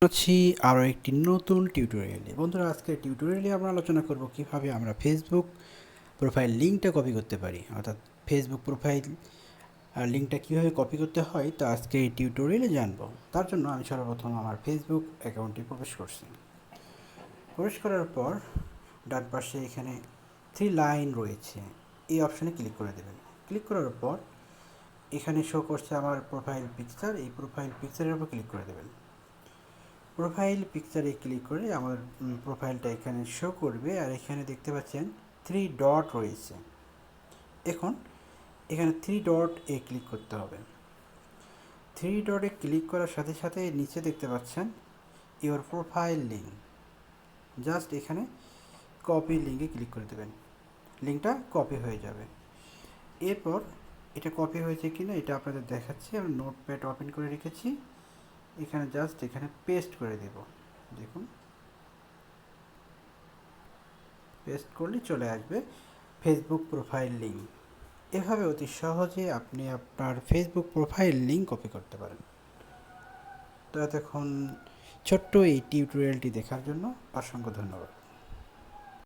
আছি আরও একটি নতুন টিউটোরিয়ালে। বন্ধুরা, আজকের টিউটোরিয়ালে আমরা আলোচনা করব কিভাবে আমরা ফেসবুক প্রোফাইল লিঙ্কটা কপি করতে পারি, অর্থাৎ ফেসবুক প্রোফাইল লিঙ্কটা কীভাবে কপি করতে হয় তা আজকে এই টিউটোরিয়ালে জানবো। তার জন্য আমি সর্বপ্রথম আমার ফেসবুক অ্যাকাউন্টে প্রবেশ করছি। প্রবেশ করার পর ডান পাশে এখানে 3 লাইন রয়েছে, এই অপশানে ক্লিক করে দেবেন। ক্লিক করার পর এখানে শো করছে আমার প্রোফাইল পিকচার, এই প্রোফাইল পিকচারের উপর ক্লিক করে দেবেন। প্রোফাইল পিকচারে ক্লিক করে আমার প্রোফাইলটা এখানে শো করবে, আর এখানে দেখতে পাচ্ছেন 3 ডট রয়েছে। এখন এখানে 3 ডট এ ক্লিক করতে হবে। 3 ডটে ক্লিক করার সাথে সাথে নিচে দেখতে পাচ্ছেন ইওর প্রোফাইল লিঙ্ক, জাস্ট এখানে কপি লিঙ্কে ক্লিক করে দেবেন। লিঙ্কটা কপি হয়ে যাবে। এরপর এটা কপি হয়েছে কিনা এটা আপনাদের দেখাচ্ছি। আমি নোটপ্যাড ওপেন করে রেখেছি, এখানে জাস্ট এখানে পেস্ট করে দেব। দেখুন, পেস্ট করলে চলে আসবে ফেসবুক প্রোফাইল লিঙ্ক। এভাবে অতি সহজে আপনি আপনার ফেসবুক প্রোফাইল লিঙ্ক কপি করতে পারেন। তো এতক্ষণ ছোট্ট এই টিউটোরিয়ালটি দেখার জন্য অসংখ্য ধন্যবাদ।